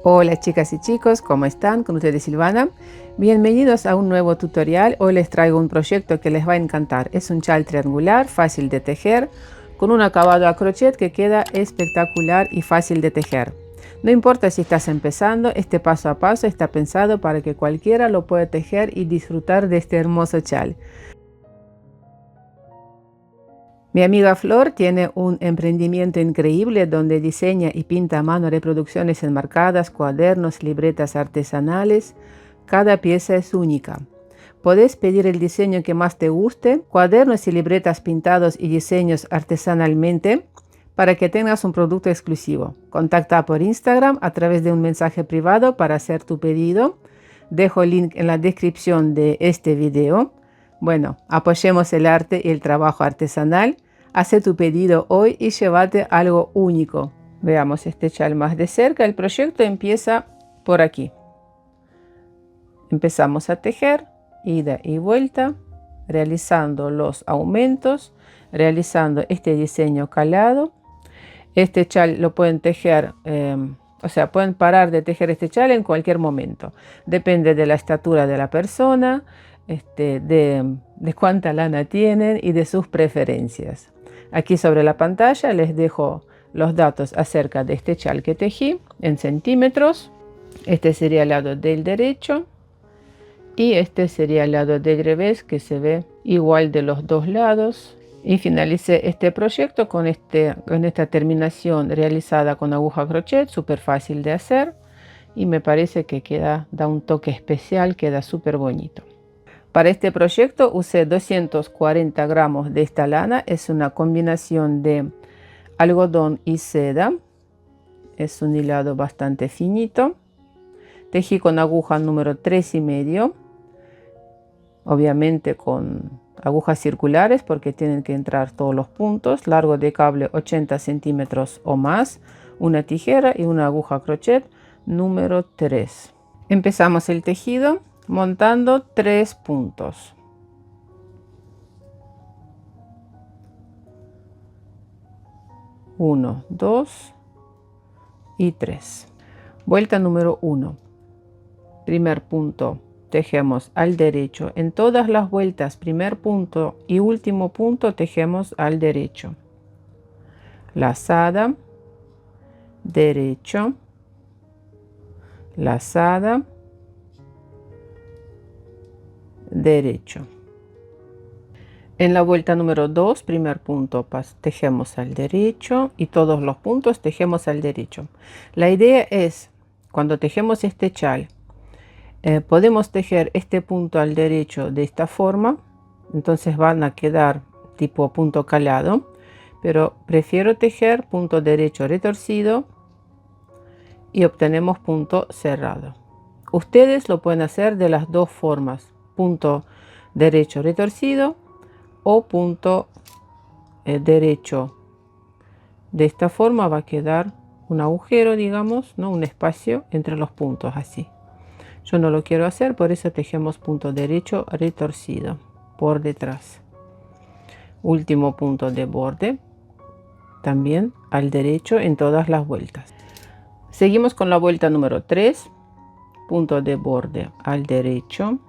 Hola chicas y chicos, ¿cómo están? Con ustedes Silvana. Bienvenidos a un nuevo tutorial. Hoy les traigo un proyecto que les va a encantar. Es un chal triangular, fácil de tejer, con un acabado a crochet que queda espectacular y fácil de tejer. No importa si estás empezando, este paso a paso está pensado para que cualquiera lo pueda tejer y disfrutar de este hermoso chal. Mi amiga Flor tiene un emprendimiento increíble donde diseña y pinta a mano reproducciones enmarcadas, cuadernos, libretas artesanales. Cada pieza es única. Podés pedir el diseño que más te guste, cuadernos y libretas pintados y diseños artesanalmente para que tengas un producto exclusivo. Contacta por Instagram a través de un mensaje privado para hacer tu pedido. Dejo el link en la descripción de este video. Bueno, apoyemos el arte y el trabajo artesanal. Haz tu pedido hoy y llévate algo único. Veamos este chal más de cerca. El proyecto empieza por aquí. Empezamos a tejer, ida y vuelta, realizando los aumentos, realizando este diseño calado. Este chal lo pueden tejer, pueden parar de tejer este chal en cualquier momento. Depende de la estatura de la persona, de cuánta lana tienen y de sus preferencias. Aquí sobre la pantalla les dejo los datos acerca de este chal que tejí en centímetros. Este sería el lado del derecho y este sería el lado del revés, que se ve igual de los dos lados. Y finalicé este proyecto con esta terminación realizada con aguja crochet, súper fácil de hacer, y me parece que da un toque especial, queda súper bonito. Para este proyecto usé 240 gramos de esta lana. Es una combinación de algodón y seda. Es un hilado bastante finito. Tejí con aguja número 3,5. Obviamente con agujas circulares porque tienen que entrar todos los puntos. Largo de cable 80 centímetros o más. Una tijera y una aguja crochet número 3. Empezamos el tejido montando 3 puntos. Uno, 2 y 3. Vuelta número 1. Primer punto tejemos al derecho. En todas las vueltas, primer punto y último punto, tejemos al derecho. Lazada, derecho, lazada, derecho. En la vuelta número 2, primer punto tejemos al derecho y todos los puntos tejemos al derecho. La idea es, cuando tejemos este chal, podemos tejer este punto al derecho de esta forma, entonces van a quedar tipo punto calado, pero prefiero tejer punto derecho retorcido y obtenemos punto cerrado. Ustedes lo pueden hacer de las dos formas, punto derecho retorcido o punto derecho. De esta forma va a quedar un agujero, digamos, ¿no? Un espacio entre los puntos así. Yo no lo quiero hacer, por eso tejemos punto derecho retorcido por detrás. Último punto de borde, también al derecho en todas las vueltas. Seguimos con la vuelta número 3, punto de borde al derecho.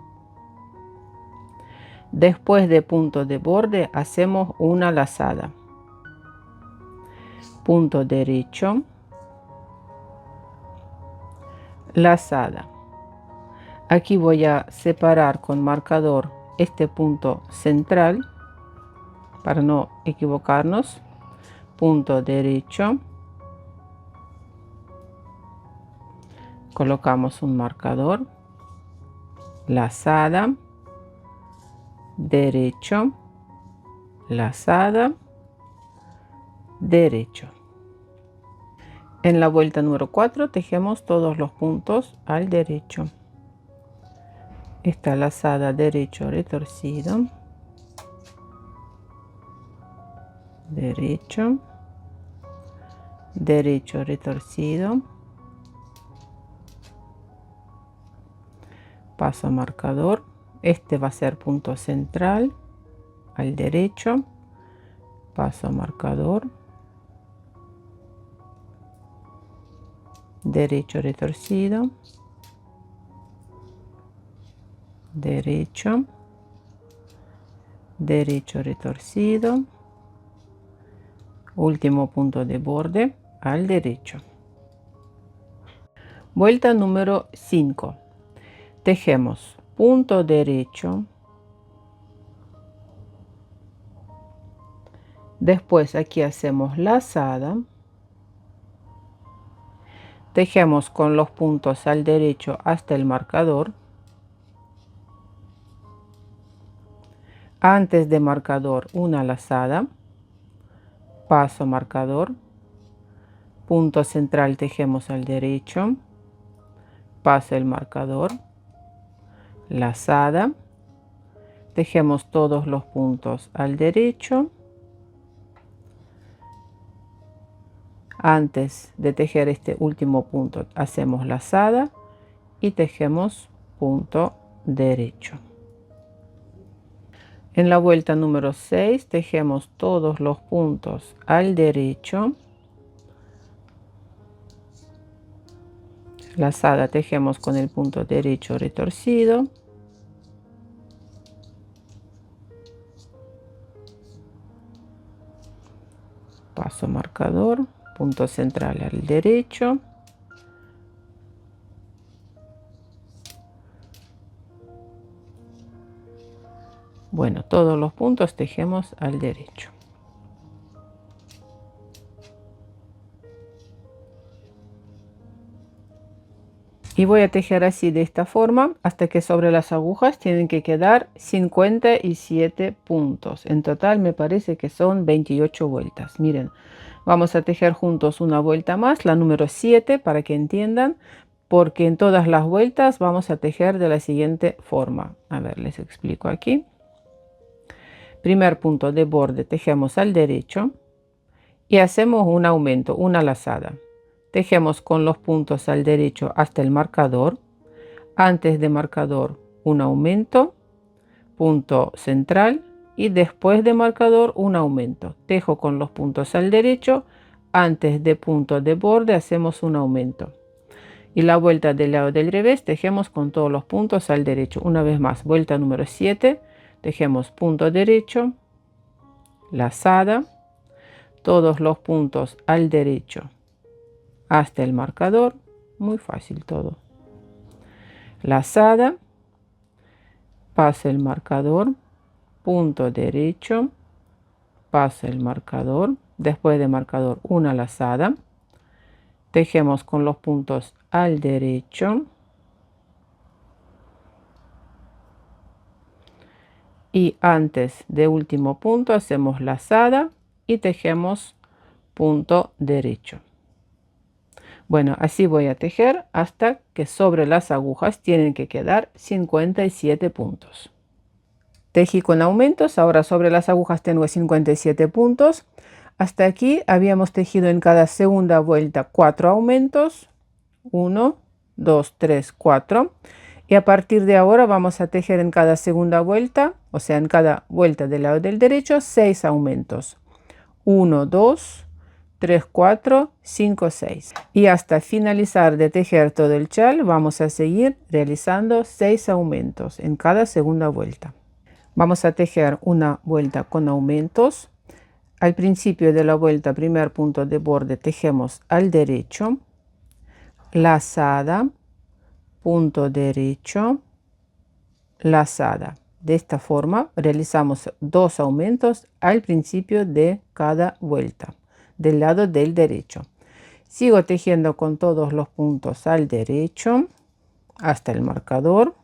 Después de punto de borde hacemos una lazada. Punto derecho, lazada. Aquí voy a separar con marcador este punto central para no equivocarnos. Punto derecho, colocamos un marcador, lazada, derecho, lazada, derecho. En la vuelta número 4 tejemos todos los puntos al derecho. Esta lazada derecho retorcido, derecho, derecho retorcido, paso marcador. Este va a ser punto central al derecho, paso marcador, derecho retorcido, derecho, derecho retorcido, último punto de borde al derecho. Vuelta número 5. Tejemos punto derecho, después aquí hacemos lazada, tejemos con los puntos al derecho hasta el marcador, antes de marcador una lazada, paso marcador, punto central tejemos al derecho, paso el marcador, lazada, tejemos todos los puntos al derecho, antes de tejer este último punto hacemos lazada y tejemos punto derecho. En la vuelta número 6 tejemos todos los puntos al derecho, lazada tejemos con el punto derecho retorcido, paso marcador, punto central al derecho, bueno, todos los puntos tejemos al derecho. Y voy a tejer así de esta forma hasta que sobre las agujas tienen que quedar 57 puntos. En total me parece que son 28 vueltas. Miren, vamos a tejer juntos una vuelta más, la número 7, para que entiendan, porque en todas las vueltas vamos a tejer de la siguiente forma. A ver, les explico aquí. Primer punto de borde tejemos al derecho y hacemos un aumento, una lazada. Tejemos con los puntos al derecho hasta el marcador, antes de marcador un aumento, punto central y después de marcador un aumento. Tejo con los puntos al derecho, antes de punto de borde hacemos un aumento. Y la vuelta del lado del revés tejemos con todos los puntos al derecho. Una vez más, vuelta número 7, tejemos punto derecho, lazada, todos los puntos al derecho hasta el marcador, muy fácil todo, lazada, paso el marcador, punto derecho, paso el marcador, después de marcador una lazada, tejemos con los puntos al derecho y antes de último punto hacemos lazada y tejemos punto derecho. Bueno, así voy a tejer hasta que sobre las agujas tienen que quedar 57 puntos. Tejí con aumentos, ahora sobre las agujas tengo 57 puntos. Hasta aquí habíamos tejido en cada segunda vuelta 4 aumentos, 1, 2, 3, 4. Y a partir de ahora vamos a tejer en cada segunda vuelta, o sea, en cada vuelta del lado del derecho, 6 aumentos. 1, 2, 3, 4, 5, 6. Y hasta finalizar de tejer todo el chal vamos a seguir realizando 6 aumentos en cada segunda vuelta. Vamos a tejer una vuelta con aumentos. Al principio de la vuelta, primer punto de borde, tejemos al derecho, lazada, punto derecho, lazada. De esta forma realizamos 2 aumentos al principio de cada vuelta del lado del derecho. Sigo tejiendo con todos los puntos al derecho hasta el marcador,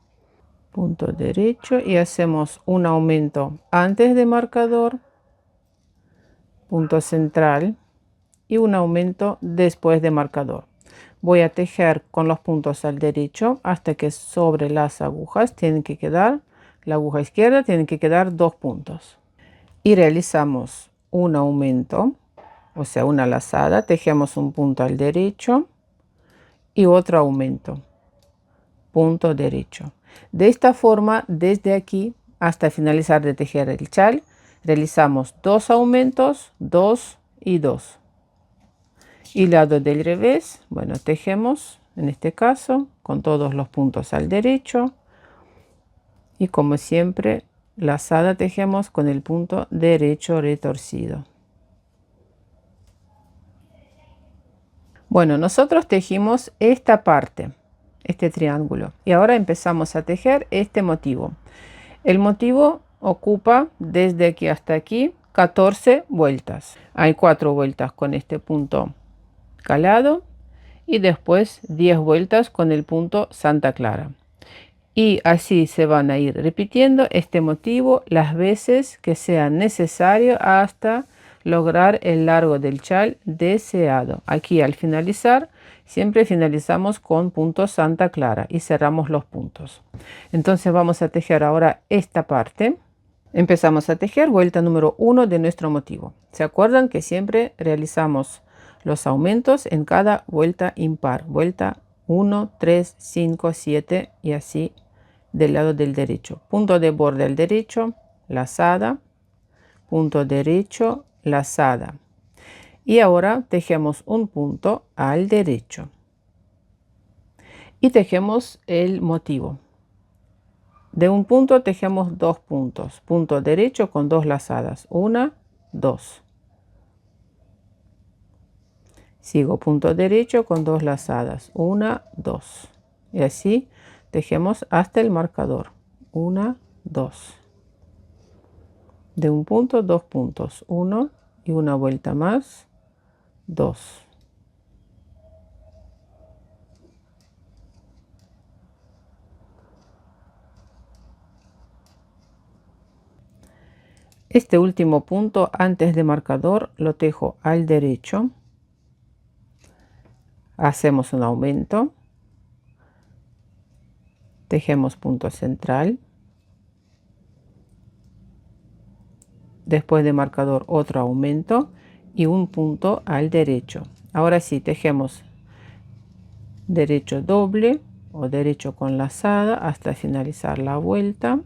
punto derecho, y hacemos un aumento antes de marcador, punto central, y un aumento después de marcador. Voy a tejer con los puntos al derecho hasta que sobre las agujas tienen que quedar, la aguja izquierda tienen que quedar 2 puntos. Y realizamos un aumento, o sea, una lazada, tejemos un punto al derecho y otro aumento, punto derecho. De esta forma, desde aquí hasta finalizar de tejer el chal, realizamos 2 aumentos, 2 y 2. Y lado del revés, bueno, tejemos en este caso con todos los puntos al derecho y como siempre lazada tejemos con el punto derecho retorcido. Bueno, nosotros tejimos esta parte, este triángulo, y ahora empezamos a tejer este motivo. El motivo ocupa desde aquí hasta aquí 14 vueltas. Hay 4 vueltas con este punto calado y después 10 vueltas con el punto Santa Clara. Y así se van a ir repitiendo este motivo las veces que sea necesario hasta lograr el largo del chal deseado. Aquí al finalizar siempre finalizamos con punto Santa Clara y cerramos los puntos. Entonces vamos a tejer ahora esta parte. Empezamos a tejer vuelta número 1 de nuestro motivo. ¿Se acuerdan que siempre realizamos los aumentos en cada vuelta impar? Vuelta 1, 3, 5, 7 y así del lado del derecho. Punto de borde al derecho, lazada, punto derecho, lazada. Y ahora tejemos un punto al derecho. Y tejemos el motivo. De un punto tejemos 2 puntos. Punto derecho con 2 lazadas. 1, 2. Sigo punto derecho con 2 lazadas. 1, 2. Y así tejemos hasta el marcador. 1, 2. De un punto, 2 puntos. 1 y una vuelta más. 2. Este último punto antes de marcador lo tejo al derecho. Hacemos un aumento. Tejemos punto central. Después de marcador otro aumento y un punto al derecho. Ahora sí, tejemos derecho doble o derecho con lazada hasta finalizar la vuelta,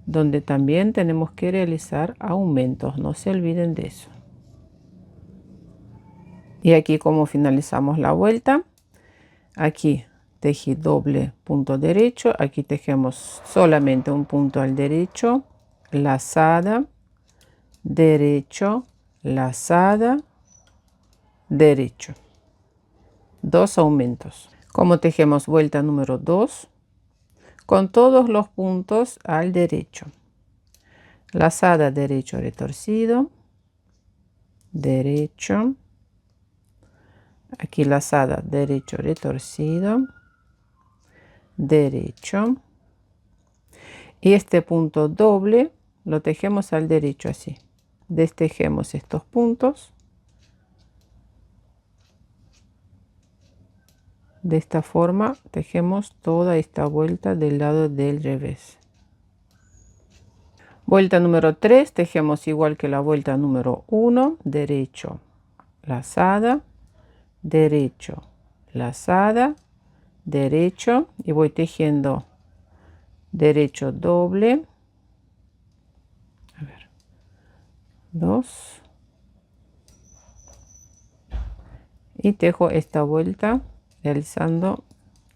donde también tenemos que realizar aumentos, no se olviden de eso. Y aquí como finalizamos la vuelta, aquí tejí doble punto derecho, aquí tejemos solamente un punto al derecho, lazada, derecho, lazada, derecho, 2 aumentos. Como tejemos vuelta número 2 con todos los puntos al derecho, lazada, derecho retorcido, derecho, aquí lazada, derecho retorcido, derecho, y este punto doble lo tejemos al derecho así. Destejemos estos puntos de esta forma, tejemos toda esta vuelta del lado del revés. Vuelta número 3 tejemos igual que la vuelta número 1, derecho, lazada, derecho, lazada, derecho, y voy tejiendo derecho doble, a ver, 2, y tejo esta vuelta realizando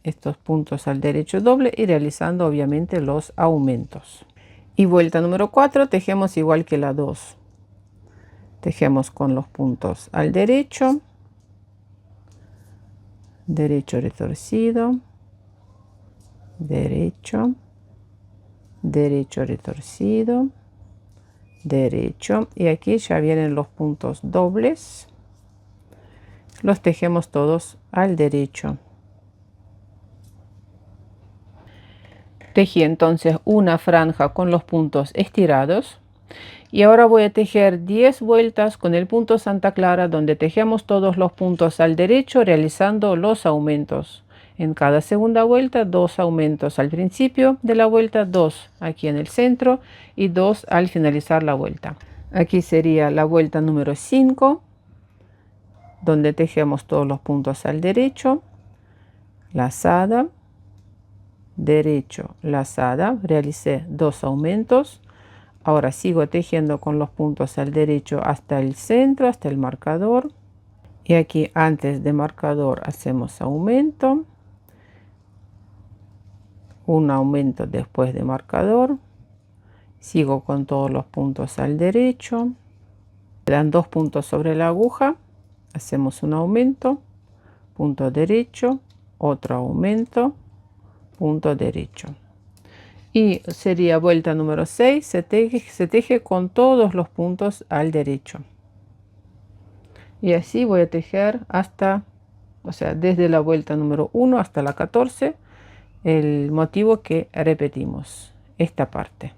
estos puntos al derecho doble y realizando obviamente los aumentos. Y vuelta número 4 tejemos igual que la 2, tejemos con los puntos al derecho, derecho retorcido, derecho, derecho retorcido, derecho, y aquí ya vienen los puntos dobles, los tejemos todos al derecho. Tejí entonces una franja con los puntos estirados y ahora voy a tejer 10 vueltas con el punto Santa Clara, donde tejemos todos los puntos al derecho realizando los aumentos. En cada segunda vuelta 2 aumentos al principio de la vuelta, 2 aquí en el centro y 2 al finalizar la vuelta. Aquí sería la vuelta número 5, donde tejemos todos los puntos al derecho, lazada, derecho, lazada, realicé 2 aumentos. Ahora sigo tejiendo con los puntos al derecho hasta el centro, hasta el marcador, Y aquí antes de marcador hacemos aumento, un aumento después de marcador, sigo con todos los puntos al derecho, quedan 2 puntos sobre la aguja, hacemos un aumento, punto derecho, otro aumento, punto derecho, y sería vuelta número 6, se teje con todos los puntos al derecho, y así voy a tejer hasta, o sea, desde la vuelta número 1 hasta la 14, el motivo que repetimos, esta parte,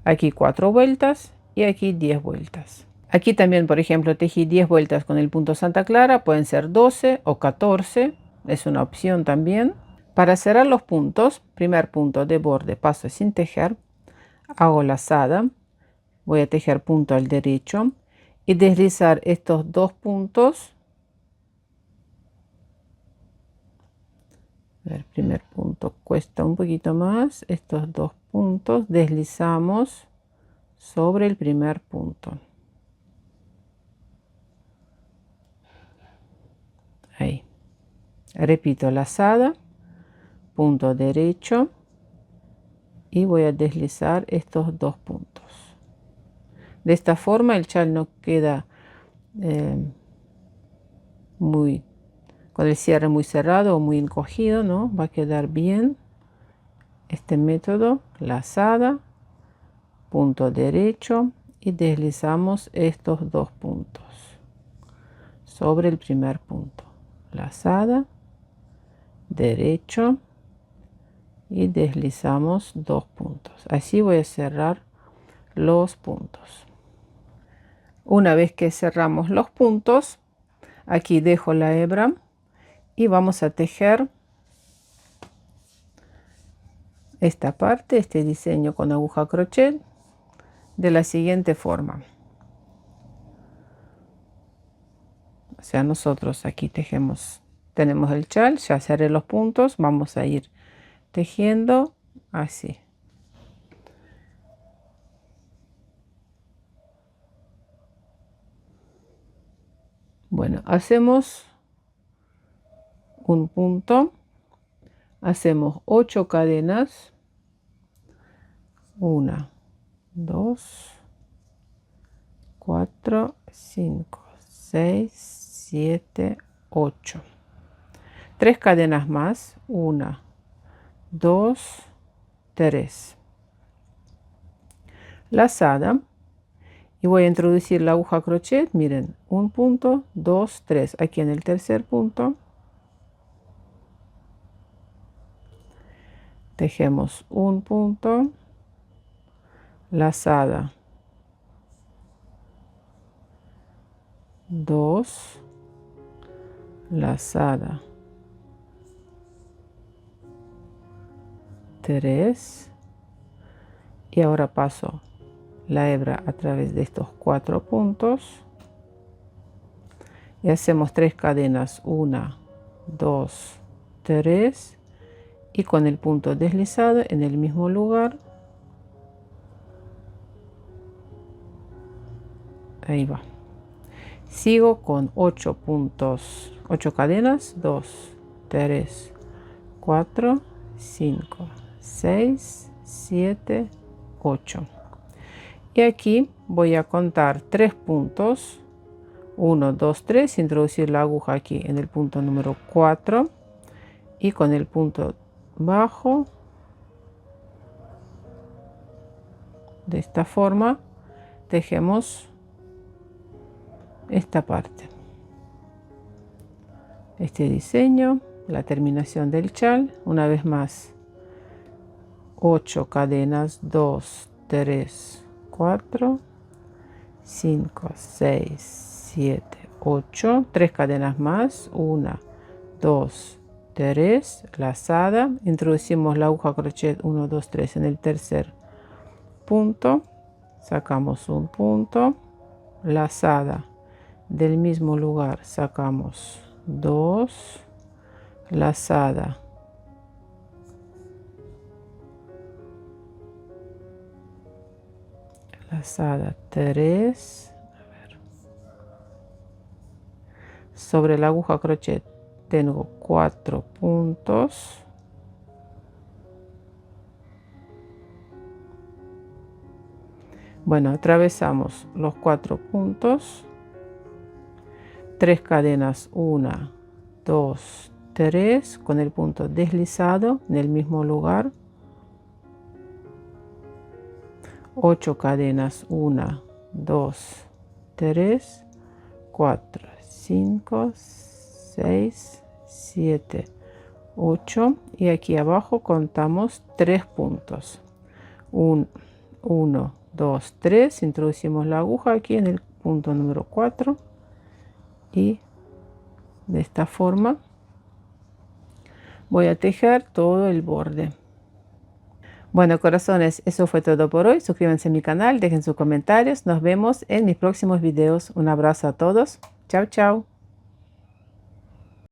aquí 4 vueltas y aquí 10 vueltas. Aquí también, por ejemplo, tejí 10 vueltas con el punto Santa Clara, pueden ser 12 o 14, es una opción también. Para cerrar los puntos, primer punto de borde, paso sin tejer, hago lazada, voy a tejer punto al derecho y deslizar estos 2 puntos. El primer punto cuesta un poquito más, estos 2 puntos deslizamos sobre el primer punto. Ahí. Repito lazada, punto derecho y voy a deslizar estos 2 puntos. De esta forma el chal no queda con el cierre muy cerrado o muy encogido, ¿no? Va a quedar bien este método, lazada, punto derecho y deslizamos estos 2 puntos sobre el primer punto, lazada, derecho y deslizamos 2 puntos. Así voy a cerrar los puntos. Una vez que cerramos los puntos, aquí dejo la hebra y vamos a tejer esta parte, este diseño con aguja crochet de la siguiente forma. O sea, nosotros aquí tejemos, tenemos el chal, ya cerré los puntos, vamos a ir tejiendo así. Bueno, hacemos un punto, hacemos 8 cadenas, 1, 2, 4, 5, 6, 7, 8. 3 cadenas más, 1, 2, 3. Lazada y voy a introducir la aguja crochet, miren, un punto, 2, 3. Aquí en el tercer punto tejemos un punto, lazada, 2, lazada, 3 y ahora paso la hebra a través de estos 4 puntos y hacemos 3 cadenas, 1, 2, 3 y con el punto deslizado en el mismo lugar, ahí va. Sigo con 8 puntos, 8 cadenas, 2, 3, 4, 5, 6, 7, 8. Y aquí voy a contar 3 puntos, 1, 2, 3, introducir la aguja aquí en el punto número 4 y con el punto bajo, de esta forma, tejemos esta parte, este diseño, la terminación del chal. Una vez más, 8 cadenas, 2, 3, 4, 5, 6, 7, 8, 3 cadenas más, 1, 2, 3, lazada, introducimos la aguja crochet 1, 2, 3 en el tercer punto, sacamos un punto, lazada, del mismo lugar sacamos 2, lazada, lazada 3, sobre la aguja crochet tengo 4 puntos. Bueno, atravesamos los 4 puntos, 3 cadenas, 1, 2, 3, con el punto deslizado en el mismo lugar, 8 cadenas, 1, 2, 3, 4, 5, 6, 7, 8 y aquí abajo contamos 3 puntos, 1, 2, 3, introducimos la aguja aquí en el punto número 4 y de esta forma voy a tejer todo el borde. Bueno, corazones, eso fue todo por hoy. Suscríbanse a mi canal, dejen sus comentarios. Nos vemos en mis próximos videos. Un abrazo a todos. Chao, chao.